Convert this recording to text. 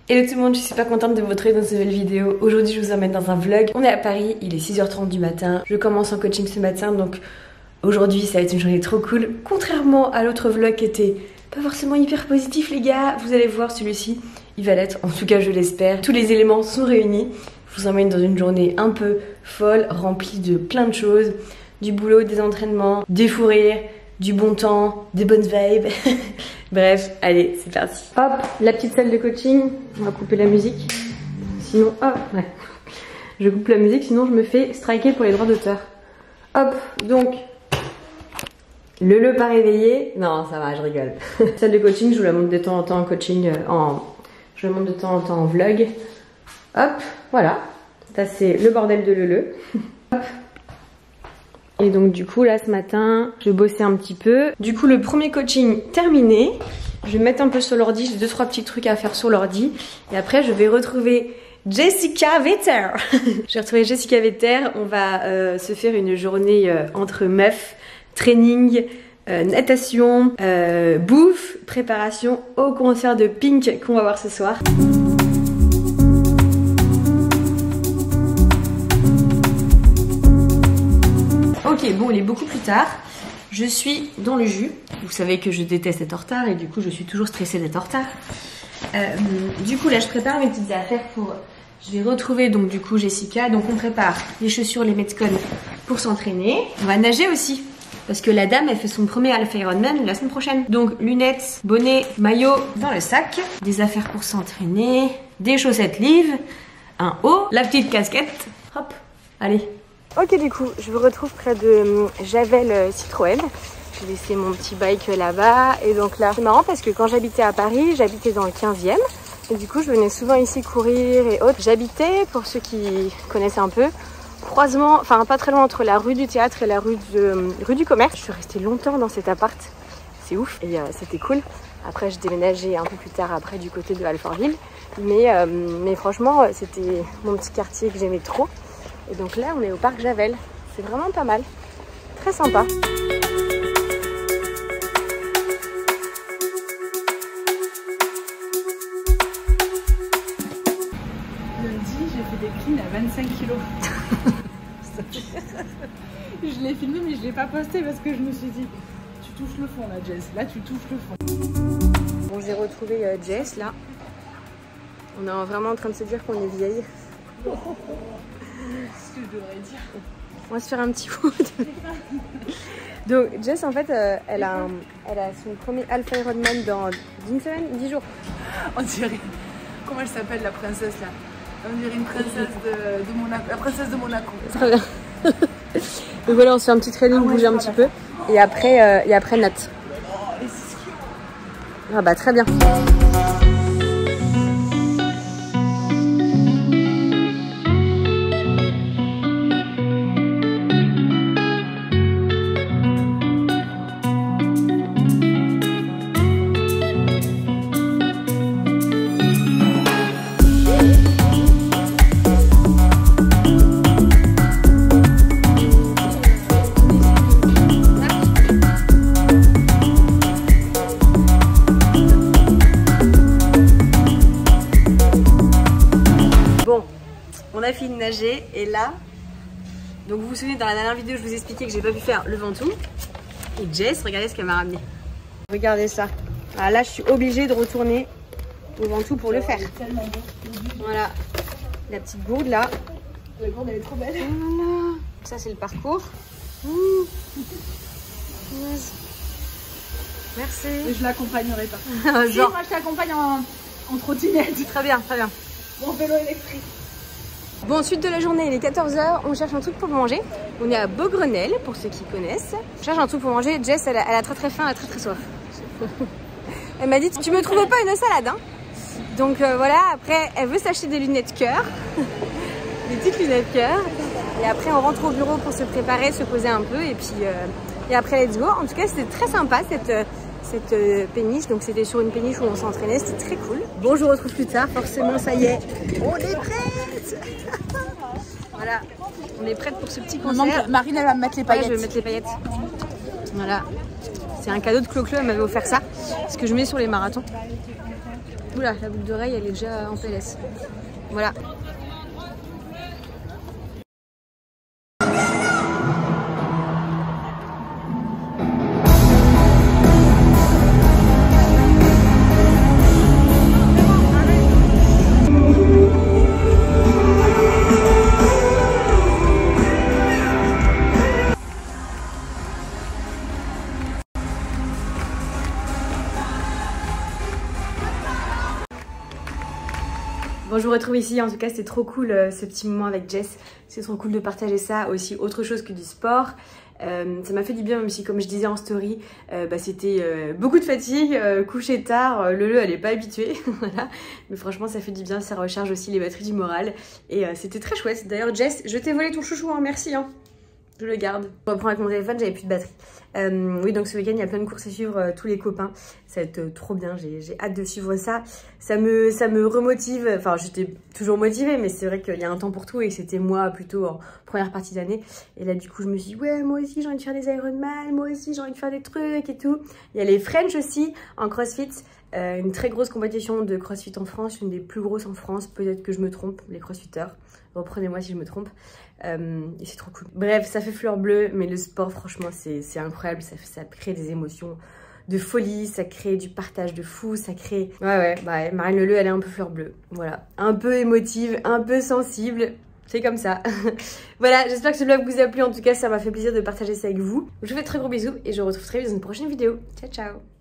Hello tout le monde, je suis super contente de vous retrouver dans cette nouvelle vidéo. Aujourd'hui je vous emmène dans un vlog. On est à Paris, il est 6h30 du matin. Je commence en coaching ce matin, donc aujourd'hui ça va être une journée trop cool. Contrairement à l'autre vlog qui était pas forcément hyper positif les gars, vous allez voir celui-ci, il va l'être, en tout cas je l'espère. Tous les éléments sont réunis. Je vous emmène dans une journée un peu folle, remplie de plein de choses. Du boulot, des entraînements, des fous rires, du bon temps, des bonnes vibes. Bref, allez, c'est parti. Hop, la petite salle de coaching. On va couper la musique. Sinon, hop, ouais. Je coupe la musique, sinon je me fais striker pour les droits d'auteur. Hop, donc, le pas réveillé. Non, ça va, je rigole. Salle de coaching, je vous la montre de temps en temps en coaching, je la montre de temps en temps en vlog. Hop, voilà. Ça, c'est le bordel de le. Hop. Et donc du coup là ce matin je bossais un petit peu. Du coup le premier coaching terminé. Je vais me mettre un peu sur l'ordi, j'ai 2-3 petits trucs à faire sur l'ordi. Et après je vais retrouver Jessica Vetter. Je vais retrouver Jessica Vetter. On va se faire une journée entre meufs, training, natation, bouffe, préparation au concert de Pink qu'on va voir ce soir. Ok, bon, il est beaucoup plus tard. Je suis dans le jus. Vous savez que je déteste être en retard et du coup, je suis toujours stressée d'être en retard. Du coup, là, je prépare mes petites affaires pour... Je vais retrouver donc du coup Jessica. Donc, on prépare les chaussures, les Metcon pour s'entraîner. On va nager aussi. Parce que la dame, elle fait son premier Alpha Ironman la semaine prochaine. Donc, lunettes, bonnet, maillot dans le sac. Des affaires pour s'entraîner. Des chaussettes Live. Un haut. La petite casquette. Hop, allez. Ok, du coup, je me retrouve près de Javel Citroën. J'ai laissé mon petit bike là-bas. Et donc là, c'est marrant parce que quand j'habitais à Paris, j'habitais dans le 15e. Et du coup, je venais souvent ici courir et autres. J'habitais, pour ceux qui connaissent un peu, croisement, enfin pas très loin entre la rue du Théâtre et la rue du Commerce. Je suis restée longtemps dans cet appart. C'est ouf et c'était cool. Après, je déménageais un peu plus tard après du côté de Alfortville. Mais franchement, c'était mon petit quartier que j'aimais trop. Et donc là, on est au parc Javel. C'est vraiment pas mal. Très sympa. Lundi, j'ai fait des cleans à 25 kilos. Je l'ai filmé, mais je l'ai pas posté parce que je me suis dit, tu touches le fond là, Jess. Là, tu touches le fond. Bon, j'ai retrouvé Jess là. On est vraiment en train de se dire qu'on est vieille. Ce que je devrais dire. On va se faire un petit foot. Donc Jess en fait elle a son premier Alpha Ironman dans une semaine, 10 jours. On dirait, comment elle s'appelle la princesse là? On dirait une princesse de Monaco, la princesse de Monaco. Très bien. Donc voilà, on se fait un petit training, bouger un petit peu. Et après Nat. Ah bah très bien. On a fini de nager et là, donc vous vous souvenez dans la dernière vidéo je vous expliquais que j'ai pas pu faire le ventoux. Et Jess, regardez ce qu'elle m'a ramené. Regardez ça. Ah, là je suis obligée de retourner au ventoux pour le faire. Voilà, la petite gourde là. La gourde elle est trop belle. Voilà. Ça c'est le parcours. Merci. Et je l'accompagnerai pas. Genre. Si, moi je t'accompagne en trottinette. Très bien, très bien. Mon vélo électrique. Bon, suite de la journée, il est 14 h, on cherche un truc pour manger. On est à Beaugrenelle, pour ceux qui connaissent. On cherche un truc pour manger. Jess, elle a très faim, elle a très soif. Elle m'a dit, tu me trouves pas une salade, hein? Donc voilà, après, elle veut s'acheter des lunettes cœur. Des petites lunettes cœur. Et après, on rentre au bureau pour se préparer, se poser un peu. Et puis, et après, let's go. En tout cas, c'était très sympa cette péniche. Donc c'était sur une péniche où on s'entraînait, c'était très cool. Bon, je vous retrouve plus tard, forcément ça y est, on est prête. Voilà, on est prête pour ce petit concert. Marine elle va me mettre les paillettes. Ouais, je vais mettre les paillettes. Voilà, c'est un cadeau de Clo-Clo, elle m'avait offert ça, ce que je mets sur les marathons. Oula, la boucle d'oreille elle est déjà en PLS. Voilà. Bon, je vous retrouve ici, en tout cas c'était trop cool ce petit moment avec Jess, c'est trop cool de partager ça, aussi autre chose que du sport. Ça m'a fait du bien, même si comme je disais en story, c'était beaucoup de fatigue, coucher tard, Lele elle est pas habituée, voilà. Mais franchement ça fait du bien, ça recharge aussi les batteries du moral et c'était très chouette. D'ailleurs Jess, je t'ai volé ton chouchou, hein, merci hein. Je le garde. Je reprends avec mon téléphone, j'avais plus de batterie. Oui, donc ce week-end, il y a plein de courses à suivre, tous les copains. Ça va être trop bien, j'ai hâte de suivre ça. Ça me remotive. Enfin, j'étais toujours motivée, mais c'est vrai qu'il y a un temps pour tout et que c'était moi plutôt en première partie d'année. Et là, du coup, je me suis dit, ouais, moi aussi, j'ai envie de faire des Ironman, moi aussi, j'ai envie de faire des trucs et tout. Il y a les French aussi, en CrossFit. Une très grosse compétition de CrossFit en France, une des plus grosses en France. Peut-être que je me trompe, les CrossFitters. Reprenez-moi si je me trompe. Et c'est trop cool. Bref, ça fait fleur bleue, mais le sport, franchement, c'est incroyable. Ça crée des émotions de folie, ça crée du partage de fou, ça crée... Ouais, Marine Leleu, elle est un peu fleur bleue. Voilà. Un peu émotive, un peu sensible. C'est comme ça. Voilà, j'espère que ce vlog vous a plu. En tout cas, ça m'a fait plaisir de partager ça avec vous. Je vous fais de très gros bisous et je vous retrouve très vite dans une prochaine vidéo. Ciao, ciao.